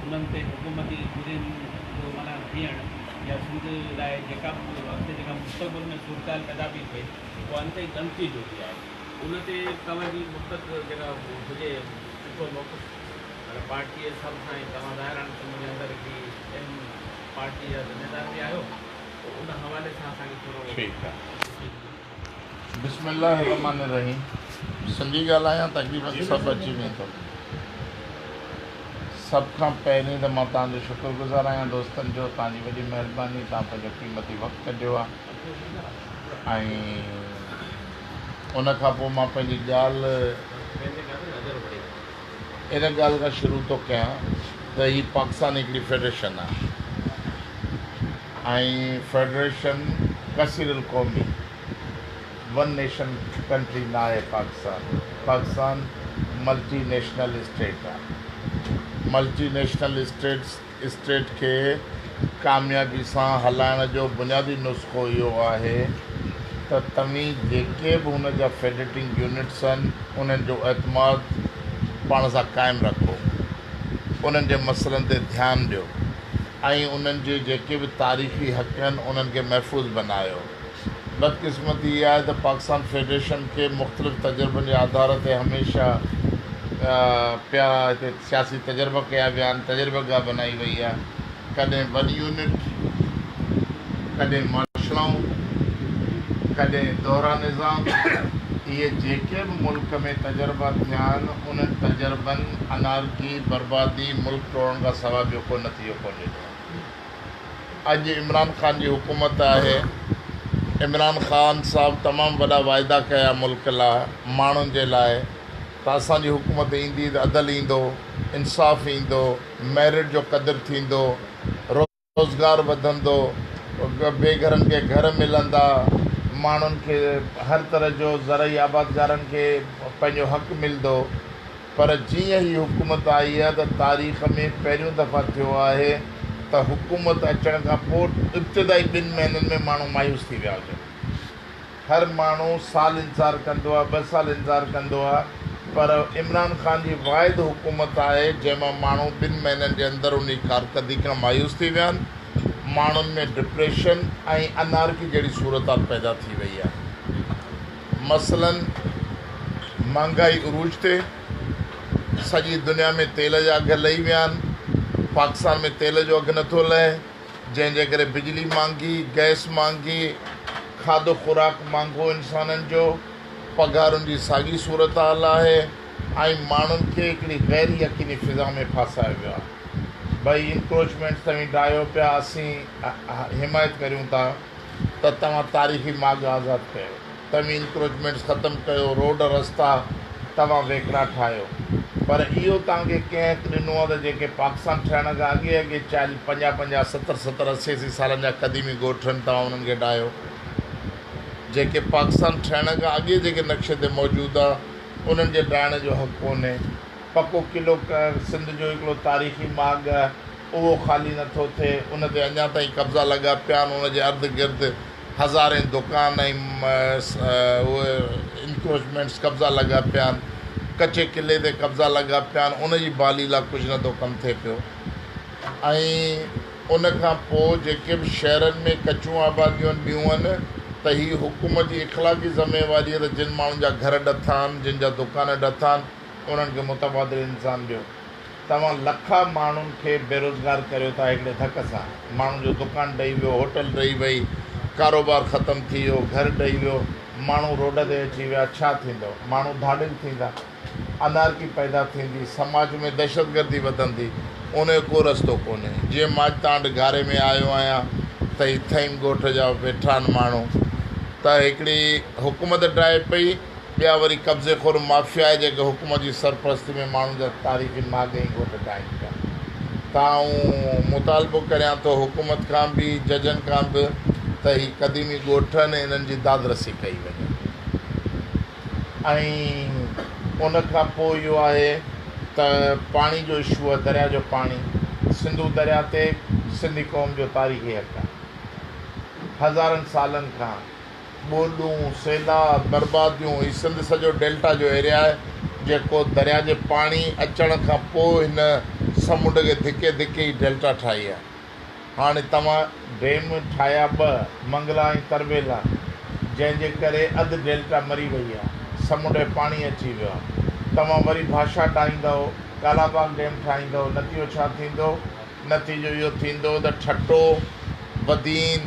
उन्हनि ते हुकूमती उहिदनि जो माना थियणु या सिंध लाइ जेका बि अॻिते जेका मुस्तक़बिल में सूरत पैदा पई थिए उहा अंत ई गणती जोती आहे उन ते तव्हांजी मुस्तक़ जेका हुजे सुठो मौक़िफ़ पार्टीअ हिसाब सां ई तव्हां ज़ाहिर आहे मुंहिंजे अंदरि हिकिड़ी अहम पार्टी जा ज़िम्मेदार बि आहियो उन हवाले सां असांखे थोरो ठीकु आहे। बिस्मिल्लाह रहमान रहीम। सिंधी ॻाल्हायां तक़रीबन सभु अची वेंदो। सभ खां पहिरीं त मां तव्हांजो शुक्रगुज़ार आहियां दोस्तनि जो, तव्हांजी वॾी महिरबानी, तव्हां पंहिंजो क़ीमती वक़्तु कढियो आहे। ऐं उन खां पोइ मां पंहिंजी ॻाल्हि इन ॻाल्हि खां शुरू थो कयां त हीअ पाकिस्तान हिकिड़ी फेडरेशन आहे ऐं फेडरेशन कसीरुल क़ौमी वन नेशन कंट्री न आहे। पाकिस्तान मल्टी नेशनल स्टेट आहे। मल्टी नेशनल स्टेट खे कामयाबी सां हलाइण जो बुनियादी नुस्ख़ो इहो आहे त तव्हीं जेके बि हुन जा फेडरेटिंग यूनिट्स आहिनि उन्हनि जो एतमाद पाण सां क़ाइमु रखो, उन्हनि जे मसइलनि ते ध्यानु ॾियो ऐं उन्हनि जे जेके बि तारीख़ी हक़ आहिनि उन्हनि खे महफ़ूज़ बनायो। बदकिस्मती इहा आहे त पाकिस्तान फेडरेशन खे मुख़्तलिफ़ तजुर्बनि जे आधार ते हमेशह पिया हिते सियासी तजुर्बा कया विया आहिनि, तजुर्बेगाह बनाई वई आहे। कॾहिं वॾी यूनिट, कॾहिं माशलाऊं, कॾहिं दोहरा निज़ाम। इहे जेके बि मुल्क में तजुर्बा थिया आहिनि उन्हनि तजुर्बनि अनारकी, बर्बादी, मुल्क तोड़ण खां सवाइ ॿियो को नतीजो कोन ॾिनो। अॼु इमरान ख़ान जी हुकूमत आहे। इमरान ख़ान साहब तमामु वॾा वाइदा कया मुल्क लाइ, माण्हुनि जे लाइ त असांजी हुकूमत ईंदी त अदल ईंदो, इंसाफ़ ईंदो, मेरिट जो क़दुरु थींदो, रोज़गार वधंदो, बेघरनि खे घर मिलंदा, माण्हुनि खे हर तरह जो ज़रई आबादगारनि खे पंहिंजो हक़ु मिलंदो। पर जीअं ई हुकूमत आई आहे त तारीख़ में पहिरियों दफ़ा थियो आहे त हुकूमत अचण खां पोइ इब्तिदाई 2 महीननि में माण्हू मायूस थी विया हुजनि। हर माण्हू साल इंतज़ारु कंदो आहे, 2 साल इंतज़ारु कंदो आहे, पर इमरान ख़ान जी वाहिद हुकूमत आहे जंहिंमां माण्हू 2 महीननि जे अंदरि उन कारकर्दगी खां मायूस थी विया आहिनि। माण्हुनि में डिप्रेशन ऐं अनारकी जहिड़ी सूरत पैदा थी वई आहे। मसलन महांगाई उरूज ते, सॼी दुनिया में तेल जा अघ लही विया आहिनि, पाकिस्तान में तेल जो अघु नथो लहे, जंहिंजे करे बिजली महांगी, गैस महांगी, खाधो खुराक महांगो इंसाननि जो, पघारुनि जी साॻी सूरत हाल आहे ऐं माण्हुनि खे हिकिड़ी गैर यकीनी फिज़ा में फासायो वियो आहे। भई इंक्रोचमेंट तव्हीं ॾायो पिया, असीं हिमायत करियूं था त तव्हां तारीख़ी माॻ आज़ादु कयो, तव्हीं इंक्रोचमेंट्स ख़तमु कयो, रोड रस्ता तव्हां वेकिरा ठाहियो। पर इहो तव्हांखे कंहिं ॾिनो आहे त जेके पाकिस्तान ठहिण खां अॻे 50, 70, 80 सालनि जा क़दीमी ॻोठनि तव्हां उन्हनि खे ॾायो। जेके पाकिस्तान ठहिण खां अॻे जेके नक्शे ते मौजूदु आहे उन्हनि जे ॾाइण जो हक़ु कोन्हे। पको किलो सिंध जो हिकिड़ो तारीख़ी माॻ उहो ख़ाली नथो थिए, उन ते अञा ताईं कब्ज़ा लॻा पिया आहिनि। उन जे अर्द गिर्द हज़ारे दुकान ऐं उहे इंक्रोचमेंट्स कब्ज़ा लॻा पिया आहिनि, कचे किले ते कब्ज़ा लॻा पिया आहिनि, उन जी बहाली लाइ कुझु नथो कमु थिए पियो। ऐं उन खां पोइ जेके बि शहरनि में कचूं आबादियूं ॿियूं आहिनि त हीअ हुकूमत जी इख़लाक़ी ज़िम्मेवारी आहे त जिन माण्हुनि जा घर ॾथा आहिनि, जिन जा दुकान ॾथा आहिनि, उन्हनि खे मुतबादिल इंसान ॾियो। तव्हां लखा माण्हुनि खे बेरोज़गार करियो था हिकिड़े धक सां। माण्हुनि जो दुकानु ॾेई वियो, होटल ॾेई वई, कारोबार ख़तमु थी वियो, घर ॾेई वियो, माण्हू रोड ते अची विया। छा थींदो? माण्हू धाड़िल थींदा, अनारकी पैदा थींदी, समाज में दहशतगर्दी वधंदी। उन जो को रस्तो कोन्हे। जीअं मां तव्हां वटि घारे में आयो आहियां त ही थईम ॻोठ जा वेठा आहिनि माण्हू, त हिकिड़ी हुकूमत ड्राए पई, ॿिया वरी कब्ज़े खोर माफ़िया आहे जेके हुकूमत जी सरपरस्ती में माण्हुनि जा तारीख़ी माॻ ऐं ॻोठ ठाहिनि पिया। तव्हां मुतालबो करियां थो हुकूमत खां बि, जजनि खां बि, त ही क़दीमी ॻोठनि इन्हनि जी दादरसी कई वञे। ऐं उन खां पोइ इहो आहे त पाणी जो इशू आहे, दरिया जो पाणी। सिंधू दरिया ते सिंधी क़ौम जो तारीख़ी हक़ आहे। हज़ारनि सालनि खां ॿोॾूं, सैलाब, बर्बादियूं, हीउ सिंध सॼो डेल्टा जो एरिया आहे जेको दरिया जे पाणी अचण खां पोइ हिन समुंड खे धिके धिके ई डेल्टा ठाही आहे। हाणे तव्हां डेम ठाहिया 2 मंगला ऐं तरवेला, जंहिंजे करे अधु डेल्टा मरी वई आहे, समुंड जो पाणी अची वियो आहे। तव्हां वरी भाषा ठाहींदव, कालाबाग डेम ठाहींदव, नतीजो छा थींदो? नतीजो इहो थींदो त ठट्टो, बदीन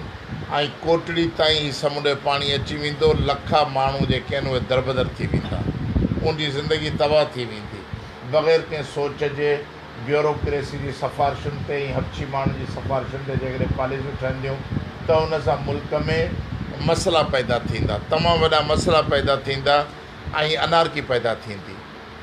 ऐं कोटड़ी ताईं ही समुंड जो पाणी अची वेंदो। लखा माण्हू जेके आहिनि उहे दरबदर थी वेंदा, उनजी ज़िंदगी तबाह थी वेंदी। बग़ैर कंहिं सोच जे, ब्यूरोक्रेसी जी सिफ़ारिशुनि ते ऐं हबची माण्हुनि जी सिफ़ारिशुनि ते जेकॾहिं पॉलिसियूं ठहंदियूं त उन सां मुल्क में मसइला पैदा थींदा, तमामु वॾा मसइला पैदा थींदा ऐं अनारकी पैदा थींदी।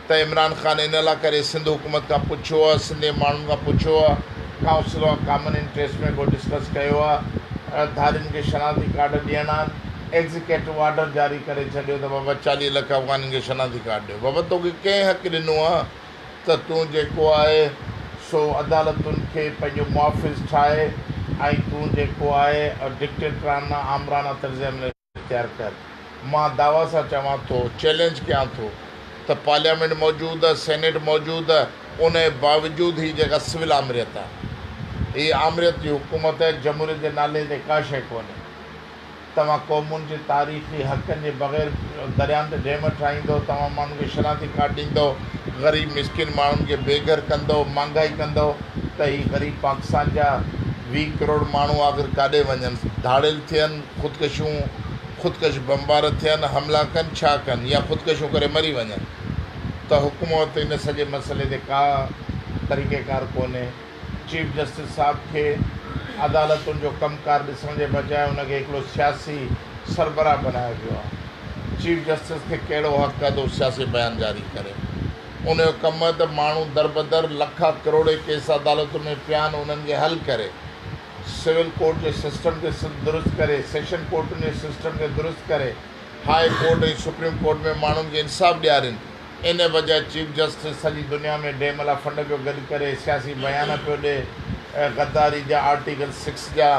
त इमरान ख़ान इन लाइ करे सिंध हुकूमत खां पुछियो आहे, सिंधी माण्हुनि खां पुछियो आहे, काउंसिल ऑफ कॉमन इंट्रस्ट में को डिस्कस कयो आहे, धारियुनि खे शनाख़ती कार्ड ॾियणा आहिनि। एग्ज़िक्यूटिव ऑर्डर जारी करे छॾियो त बाबा 40 लख अफ़गाननि खे शनाख़ती कार्ड ॾियो। बाबा तोखे कंहिं हक़ ॾिनो आहे त तूं जेको आहे सो अदालतुनि खे पंहिंजो मुआफ़िज़ ठाहे ऐं तूं जेको आहे डिक्टेटराना आमराना तर्ज़ अमल इख्तियार कर। मां दावा सां चवां थो, चैलेंज कयां थो त पार्लियामेंट मौजूदु आहे, सेनेट मौजूदु आहे, उन जे बावजूदु ही जेका सिविल आमरियत आहे, हीअ आमरियत जी हुकूमत आहे। जमहूरियत जे नाले ते का शइ कोन्हे। तव्हां क़ौमुनि जे तारीख़ी हक़नि जे बग़ैर दरियाउनि ते डेम ठाहींदो, तव्हां माण्हुनि खे शनाख़ती कार्ड ॾींदो, ग़रीब मिसकिन माण्हुनि खे बेघर कंदो, महांगाई कंदो, त हीअ ग़रीब पाकिस्तान जा 20 करोड़ माण्हू आख़िर काॾे वञनि? धाड़ियल थियनि, ख़ुदकश बमबार थियनि, हमला कनि, छा कनि, या ख़ुदकशियूं करे मरी वञनि? त हुकूमत इन सॼे मसइले ते का तरीक़ेकार कोन्हे। चीफ जस्टिस साहिब खे अदालतुनि जो कमकार ॾिसण जे बजाए उनखे हिकिड़ो सियासी सरबराह बनायो वियो आहे। चीफ जस्टिस खे कहिड़ो हक़ आहे त सियासी बयानु जारी करे? उनजो कमु आहे त माण्हू दरबदर लखा करोड़े केस अदालतुनि में पिया आहिनि, उन्हनि खे हल करे, सिविल कोर्ट जे सिस्टम खे दुरुस्त करे, सेशन कोर्टुनि जे सिस्टम खे दुरुस्त करे, हाई कोर्ट ऐं सुप्रीम कोर्ट में माण्हुनि खे इंसाफ़ ॾियारीनि। इन बजाए चीफ जस्टिस सॼी दुनिया में डेम लाइ फंड पियो गॾु करे, सियासी बयान पियो ॾिए, गद्दारी जा आर्टिकल 6 जा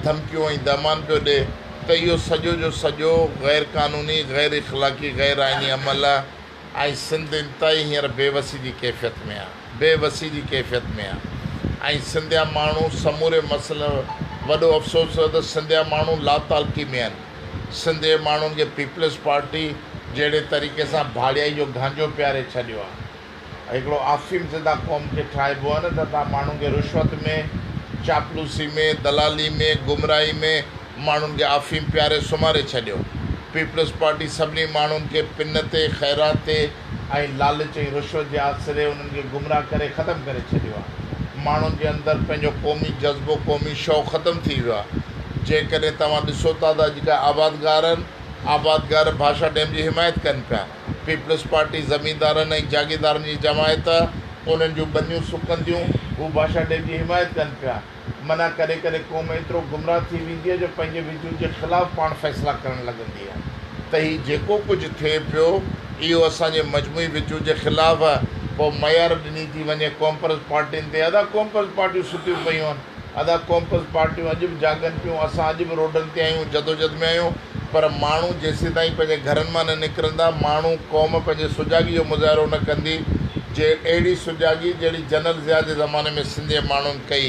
धमकियूं ऐं दमान पियो ॾिए। त इहो सॼो जो सॼो ग़ैर क़ानूनी, ग़ैर इख़लाक़ी, ग़ैर आइनी अमल आहे। ऐं सिंध इंतिहाई हींअर बेवसी जी कैफ़ियत में आहे, बेवसी जी कैफ़ियत में आहे। ऐं सिंधिया माण्हू समूरे मसइलो, वॾो अफ़सोस आहे त सिंधिया माण्हू लातालकी में आहिनि। सिंध जे माण्हुनि खे पीपल्स पार्टी जहिड़े तरीक़े सां भाड़ियाई जो गांजो पियारे छॾियो आहे। हिकिड़ो आफ़ीम ज़िदा क़ौम खे ठाहिबो आहे न त तव्हां माण्हुनि खे रिश्वत में, चापलूसी में, दलाली में, गुमराही में माण्हुनि खे आफ़ीम पियारे सुम्हारे छॾियो। पीपल्स पार्टी सभिनी माण्हुनि खे पिन ते, ख़ैरात ते ऐं लालच ऐं रिश्वत जे आसिरे उन्हनि खे गुमराह करे ख़तमु करे छॾियो आहे। माण्हुनि जे अंदरि पंहिंजो क़ौमी जज़्बो, क़ौमी शौक़ु ख़तमु थी वियो आहे। जेकॾहिं तव्हां ॾिसो था त अॼुकल्ह आबादगार भाषा डैम जी हिमायत कनि पिया। पीपल्स पार्टी ज़मींदारनि ऐं जागीरदारनि जी जमायत, उन्हनि जूं बनियूं सुकंदियूं, हू भाषा डैम जी हिमायत कनि पिया। माना करे करे क़ौम एतिरो गुमराह थी वेंदी आहे जो पंहिंजे विजूद जे ख़िलाफ़ु पाण फ़ैसिला करणु लॻंदी आहे। त हीउ जेको कुझु थिए पियो इहो असांजे मजमूई विजूद जे ख़िलाफ़ु आहे। पोइ मयार ॾिनी थी वञे कॉम्पल्स पार्टियुनि ते। अदा कॉम्पल्स पार्टियूं सुठियूं पियूं आहिनि, अदा कॉम्पल्स पार्टियूं अॼु बि जागनि पियूं। असां अॼु बि रोडनि ते आहियूं, जदोजहद में आहियूं, पर माण्हू जेसीं ताईं पंहिंजे घरनि मां न निकिरंदा, माण्हू क़ौम पंहिंजे सुजागी जो मुज़ाहिरो न कंदी। जे अहिड़ी सुजागी जहिड़ी जनरल ज़िया जे ज़माने में सिंधी माण्हुनि कई।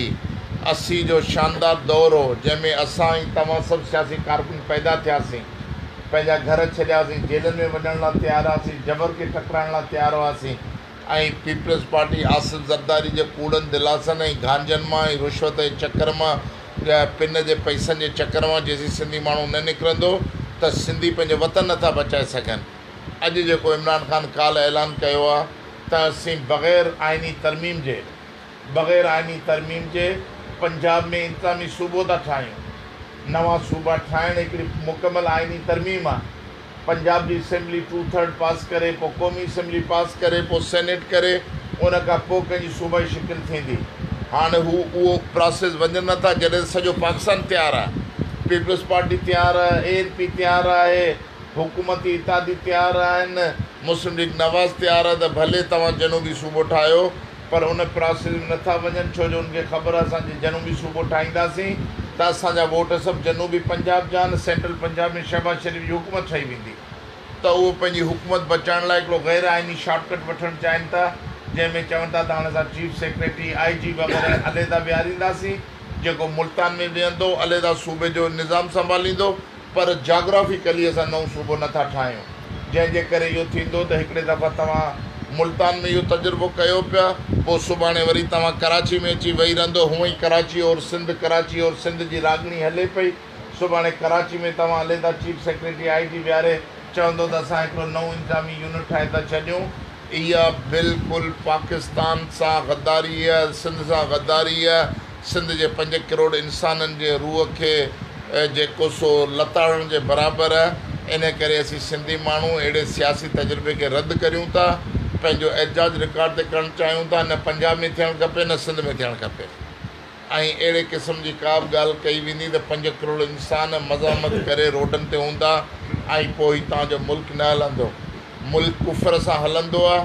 80 जो शानदार दौरु हो जंहिंमें असां ऐं तव्हां सभु सियासी कारकुन पैदा थियासीं, पंहिंजा घर छॾियासीं, जेलनि में वञण लाइ तयारु हुआसीं, जबर खे टकराइण लाइ तयारु हुआसीं। ऐं पीपल्स पार्टी आसिफ़ ज़रदारी जे कूड़नि दिलासनि ऐं गांजनि मां ऐं रिश्वत जे चकर मां, पिन जे पैसनि जे चकर मां जेसीं सिंधी माण्हू न निकिरंदो त सिंधी पंहिंजो वतन नथा बचाए सघनि। अॼु जेको इमरान ख़ान काल्ह ऐलान कयो आहे त असीं बग़ैर आइनी तरमीम जे पंजाब में इंतिज़ामी सूबो था ठाहियूं। नवां सूबा ठाहिणु हिकिड़ी मुकमल आइनी तरमीम आहे। पंजाब जी असेंबली 2/3 पास करे, पोइ क़ौमी असेंबली पास करे, पोइ सेनेट करे, उन खां पोइ कंहिंजी सूबाई शिकिल थींदी। हाणे हू उहो प्रोसेस वञनि नथा जॾहिं सॼो पाकिस्तान तयारु आहे। पीपल्स पार्टी तयारु आहे, ANP तयारु आहे, हुकूमती इत्तेहादी तयारु आहिनि, मुस्लिम लीग नवाज़ तयारु आहे त भले तव्हां जनूबी सूबो ठाहियो, पर उन प्रोसेस में नथा वञनि। छो जो उनखे ख़बर आहे असां जनूबी सूबो ठाहींदासीं त असांजा वोट सभु जनूबी पंजाब जा आहिनि, सेंट्रल पंजाब में शहबाज़ शरीफ़ जी हुकूमत ठही वेंदी। त उहो पंहिंजी हुकूमत बचाइण लाइ हिकिड़ो ग़ैर आइनी शॉर्टकट वठणु चाहिनि था। जंहिंमें चवनि था त हाणे असां चीफ सेक्रेटरी IG वग़ैरह अलहदा विहारींदासीं, जेको मुल्तान में वेहंदो अलहदा सूबे जो निज़ाम संभालींदो, पर जाग्राफिकली असां नओं सूबो नथा ठाहियूं, जंहिंजे करे इहो थींदो त हिकिड़े दफ़ा तव्हां मुल्तान में इहो तजुर्बो कयो पिया, पोइ सुभाणे वरी तव्हां कराची में अची वेही रहंदो, हूअं ई कराची और सिंध जी रागणी हले पई, सुभाणे कराची में तव्हां अलहदा चीफ सेक्रेटरी IG विहारे चवंदो त असां हिकिड़ो नओं इंतिज़ामी यूनिट ठाहे था छॾियूं। इहा बिल्कुलु पाकिस्तान सां गद्दारी आहे, सिंध सां गद्दारी आहे, सिंध जे 5 करोड़ इंसाननि जे रूह खे जेको सो लताड़ण जे बराबरि आहे। इन करे असीं सिंधी माण्हू अहिड़े सियासी तजुर्बे खे रद्द करियूं था, पंहिंजो एजाज़ रिकॉर्ड ते करणु चाहियूं था, न पंजाब में थियणु खपे न सिंध में थियणु खपे। ऐं अहिड़े क़िस्म जी का बि ॻाल्हि कई वेंदी त 5 करोड़ इंसान मज़ामत करे रोडनि ते हूंदा ऐं पोइ तव्हांजो मुल्क न हलंदो। मुल्क कुफर सां हलंदो आहे,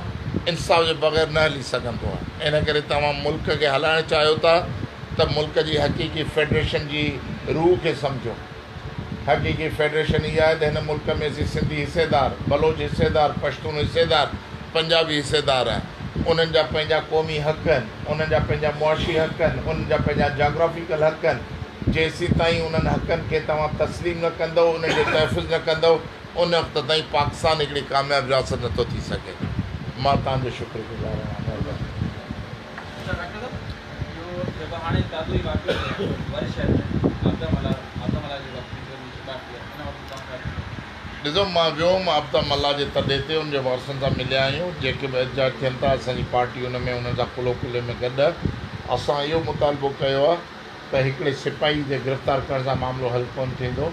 इंसाफ़ जे बग़ैर न हली सघंदो आहे। इन करे तव्हां मुल्क खे हलाइणु चाहियो था त मुल्क जी हक़ीक़ी फेडरेशन जी रूह खे सम्झो। हक़ीक़ी फेडरेशन इहा आहे त हिन मुल्क में असीं सिंधी हिसेदार, बलोच हिसेदार, पश्तून हिसेदार, पंजाबी हिसेदार आहिनि। उन्हनि जा पंहिंजा क़ौमी हक़ आहिनि, उन्हनि जा पंहिंजा मुआशी हक़ आहिनि, उन्हनि जा पंहिंजा जाग्राफिकल हक़ आहिनि। जेसीं ताईं उन्हनि हक़नि खे तव्हां तस्लीम न कंदव, उन्हनि जो तहफ़ुज़ न कंदव, उन वक़्त ताईं पाकिस्तान हिकिड़ी कामयाबु रियासत नथो थी सघे। मां तव्हांजो शुक्रगुज़ार आहियां। ॾिसो, मां वियुमि आबता मल्ला जे तॾे ते उनजे वारसनि सां मिलिया आहियूं, जेके बि एहतजाज थियनि था असांजी पार्टी उन में उन्हनि सां कुलो कुले में गॾु। असां इहो मुतालबो कयो आहे त हिकिड़े सिपाही जे गिरफ़्तार करण सां मामिलो हल कोन थींदो।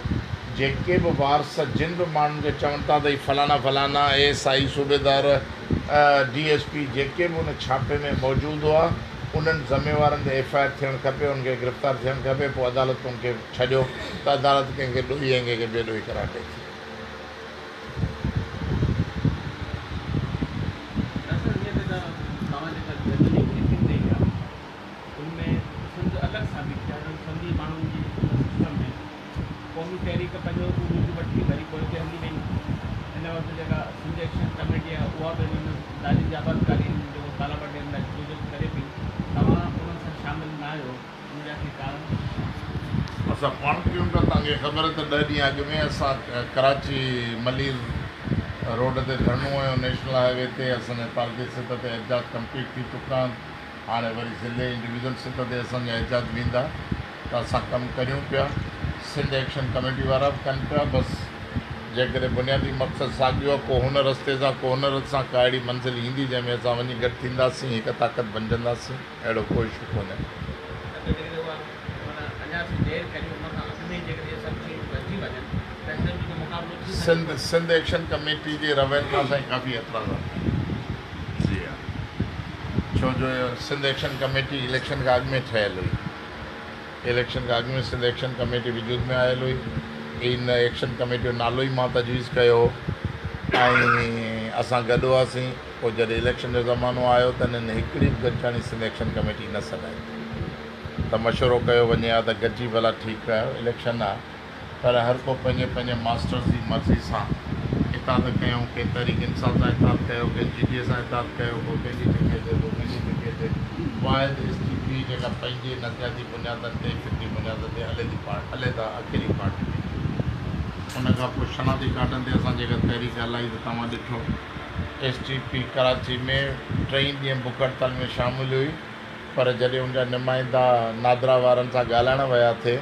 जेके बि वारस जिन बि माण्हुनि खे चवनि था त फलाना फलाना ASI सूबेदार DSP जेके बि उन छापे में मौजूदु हुआ, उन्हनि ज़िम्मेवारनि ते FIR थियणु खपे, उनखे गिरफ़्तार थियणु खपे। पोइ अदालत उनखे छॾियो त अदालत कंहिंखे ॾोही ऐं कंहिंखे बेॾोही करार ॾिए थी। असां पाण कयूं था, तव्हांखे ख़बर त 10 ॾींहं अॻु में असां कराची मलीर रोड ते धरणो हुयो, नेशनल हाईवे ते। असांजे पार्टी सिध ते एहतजाज कंप्लीट थी चुका आहिनि, हाणे वरी ज़िले इंडिविजुअल सिध ते असांजा एहतजाज वेंदा त असां कमु करियूं पिया। सिंध एक्शन कमेटी वारा बि कनि पिया। बसि जेकॾहिं बुनियादी मक़सदु साॻियो आहे, को हुन रस्ते सां को हुन रस्ते सां का अहिड़ी मंज़िल ईंदी जंहिंमें असां वञी गॾु थींदासीं, हिकु ताक़त बणिजंदासीं, अहिड़ो कोई इशू कोन्हे। सिंध एक्शन कमेटी जे रवैये खां असांखे काफ़ी एतिराज़ आहे। जी हा, छो जो सिंध एक्शन कमेटी इलेक्शन खां अॻु में ठहियल हुई। इलेक्शन खां अॻु में सिंध एक्शन कमेटी वजूद में आयल हुई। इन एक्शन कमेटी जो नालो ई मां तजवीज़ कयो ऐं असां गॾु हुआसीं। पोइ जॾहिं इलेक्शन जो ज़मानो आयो त हिननि हिकिड़ी बि गॾिजाणी सिंध एक्शन कमेटी न सॾाई, त मशवरो कयो वञे हा त गॾिजी भला ठीकु आहे, इलेक्शन आहे, पर हर को पंहिंजे पंहिंजे मास्टर्स जी मर्ज़ी सां इताद कयूं। के तहरीक इंसाफ़ सां इताद कयो, के GDA सां इताद कयो, को कंहिंजी टिके ते, को कंहिंजी टिके ते। वाहिद STP जेका पंहिंजे नज़रियाती बुनियादनि ते, फिक्री बुनियादनि ते हले था अकेली पार्टी। उनखां पोइ शनाती कार्डनि ते असां जेका तहरीक हलाई त तव्हां ॾिठो, STP कराची में 3 ॾींहं बुख हड़ताल में शामिलु हुई, पर जॾहिं उनजा नुमाइंदा नादरा वारनि सां ॻाल्हाइण विया थिए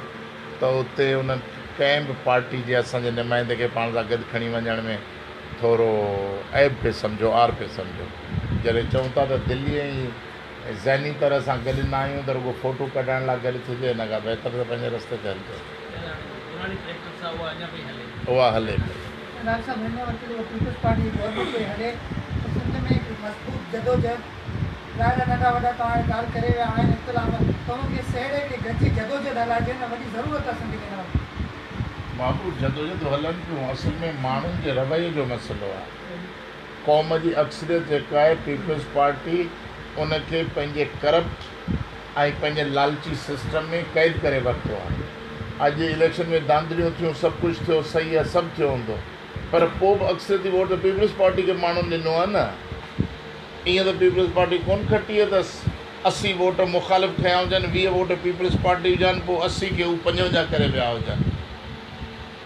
त उते उन्हनि कंहिं बि पार्टी जे असांजे नुमाइंदे खे पाण सां गॾु खणी वञण में थोरो ऐब पिए सम्झो, आर पिए सम्झो। जॾहिं चऊं था त दिल्लीअ ई ज़हनी तरह सां गॾु न आहियूं त रुगो फ़ोटो कढाइण लाइ गॾु थिजे, हिन खां बहितर त पंहिंजे रस्ते ते हलिजे, उहा हले पई। नंढा वॾा तव्हां ॻाल्हि करे विया आहिनि, इख़्तिलाफ़ तव्हांखे सेड़े खे गॾिजी जदोजहद हलाइजे न वॾी ज़रूरत आहे सिंधी खे। बाबू जदोजहद हलनि पियूं, असल में माण्हुनि जे रवैये जो मसइलो आहे। क़ौम जी अक्सरियत जेका आहे पीपल्स पार्टी उनखे पंहिंजे करप्ट ऐं पंहिंजे लालची सिस्टम में क़ैद करे वरितो आहे। अॼु इलेक्शन में धांधलियूं थियूं, सभु कुझु थियो, सही आहे, सभु थियो हूंदो, पर पोइ बि अक्सरियती वोट त पीपल्स पार्टी खे माण्हुनि ॾिनो आहे न। ईअं त पीपल्स पार्टी कोन खटी अथसि 80 वोट मुखालिफ़ खयां हुजनि 20 वोट पीपल्स पार्टी हुजनि पोइ 80 खे हू 55 करे विया हुजनि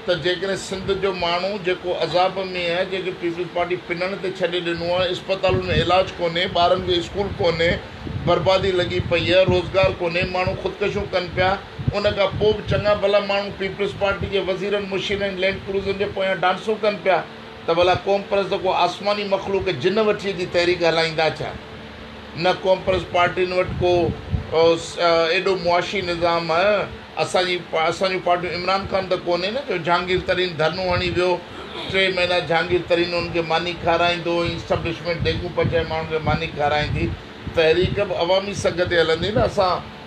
त जेकॾहिं सिंध जो माण्हू जेको अज़ाब में आहे जेके पीपल्स पार्टी पिनण ते छॾे ॾिनो आहे इस्पतालुनि में इलाजु कोन्हे ॿारनि खे स्कूल कोन्हे बर्बादी लॻी पई आहे रोज़गार कोन्हे माण्हू ख़ुदकशियूं कनि पिया उन खां पोइ बि चङा भला माण्हू पीपल्स पार्टी जे वज़ीरनि मुशीरनि लैंड क्रूज़नि जे पोयां डांसूं कनि पिया त भला क़ौम परस्त को आसमानी मख़लूक जिन वठी जी तहरीक हलाईंदा छा न क़ौम परस्त पार्टियुनि वटि को एॾो मुआशी निज़ाम आहे असांजूं पार्टियूं इमरान ख़ान त कोन्हे न जो जहांगीर तरीन धरनो हणी वियो 3 महीना जहांगीर तरीन उनखे मानी खाराईंदो इस्टेब्लिशमेंट डेगू पचाए माण्हुनि खे मानी खाराईंदी तहरीक बि अवामी सघ ते हलंदी न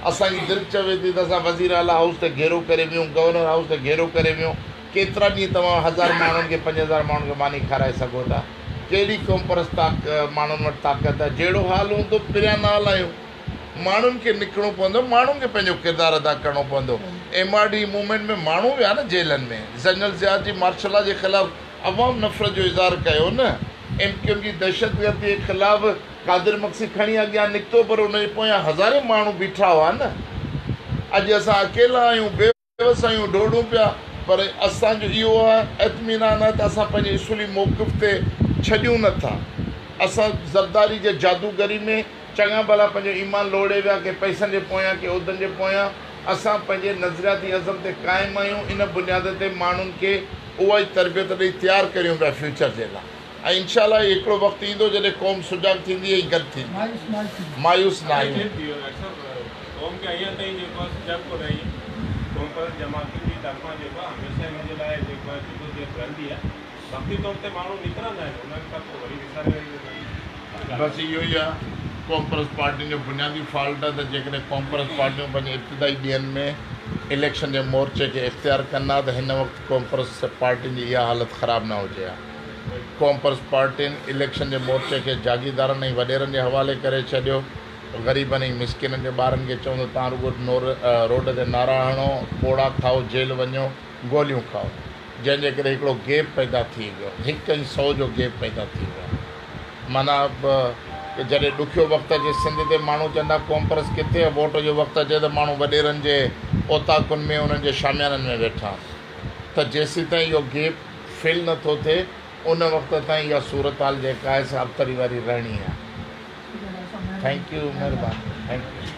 असांजी दिलि चवे थी त असां वज़ीर आला हाउस ते घेरो करे वियूं गवर्नर हाउस ते घेरो करे वियूं केतिरा ॾींहं तव्हां 1000 माण्हुनि खे 5000 माण्हुनि खे मानी खाराए सघो था कहिड़ी क़ौम परस्त माण्हुनि वटि ताक़त आहे जहिड़ो हाल हूंदो पिरियां न हलायूं माण्हुनि खे निकिरणो पवंदो माण्हुनि खे पंहिंजो किरदारु अदा करिणो पवंदो MRD मूवमेंट में माण्हू विया न जेलनि में जनरल ज़िया जी मार्शल लॉ जे ख़िलाफ़ु अवाम नफ़रत जो इज़हार कयो न MQM जी दहशतगर्दी जे ख़िलाफ़ु कादिर मक्सी खणी अॻियां निकितो पर उनजे पोयां हज़ारे माण्हू बीठा हुआ न अॼु असां अकेला आहियूं बेवस आहियूं डोड़ूं पिया पर असांजो इहो आहे इत्मीनान आहे त असां पंहिंजे इसूली मौक़िफ़ ते छॾियूं नथा असां ज़रदारी जे जादूगरी में चङा भला पंहिंजो ईमान लोड़े विया के पैसनि जे पोयां के उहिदनि जे पोयां असां पंहिंजे नज़रियाती अज़म ते क़ाइमु आहियूं इन बुनियाद ते माण्हुनि खे उहा ई तरबियत ॾेई तयारु करियूं पिया फ्यूचर जे लाइ ऐं इनशाला हिकिड़ो वक़्तु ईंदो जॾहिं क़ौम सुजाग थींदी ऐं गॾु थींदी मायूस न आहियूं क़ौम खे अञा ताईं जेको आहे सुजाग कोन रही क़ौम पर जमातुनि जी तरफ़ां जेको आहे हमेशह हिनजे लाइ जेको आहे जदोजहद रहंदी आहे वक़्ती तौर ते माण्हू निकिरंदा आहिनि उन्हनि खां पोइ वरी विसारे वेंदा बसि इहो ई आहे क़ौम परस्त पार्टियुनि जो बुनियादी फॉल्ट आहे त जेकॾहिं क़ौम परस्त पार्टियूं पंहिंजे इब्तिदाई ॾींहंनि में इलेक्शन जे मोर्चे खे इख़्तियार कंदा त हिन वक़्तु क़ौम परस्त पार्टियुनि जी इहा हालत ख़राबु न हुजे हा क़ौम परस्त पार्टियुनि इलेक्शन जे मोर्चे खे जागीरदारनि ऐं वॾेरनि जे हवाले करे छॾियो ग़रीबनि ऐं मिसकिननि जे ॿारनि खे चवंदो तव्हां रुॻो रोड ते नारा हणो पोड़ा खाओ जेल वञो गोलियूं खाओ जंहिंजे करे हिकिड़ो गैप पैदा थी वियो 1 ऐं 100 जो गैप पैदा थी वियो माना जॾहिं ॾुखियो वक़्तु अचे सिंध ते माण्हू चवंदा क़ौम परस्त किथे आहे वोट जो वक़्तु अचे त माण्हू वॾेरनि जे ओताकुनि में उन्हनि जे शामियाननि में वेठा त जेसीं ताईं इहो गैप फिल नथो थिए उन वक़्त ताईं इहा सूरत हाल जेका आहे सा अबतरी वारी रहणी आहे थैंक यू महिरबानी थैंक यू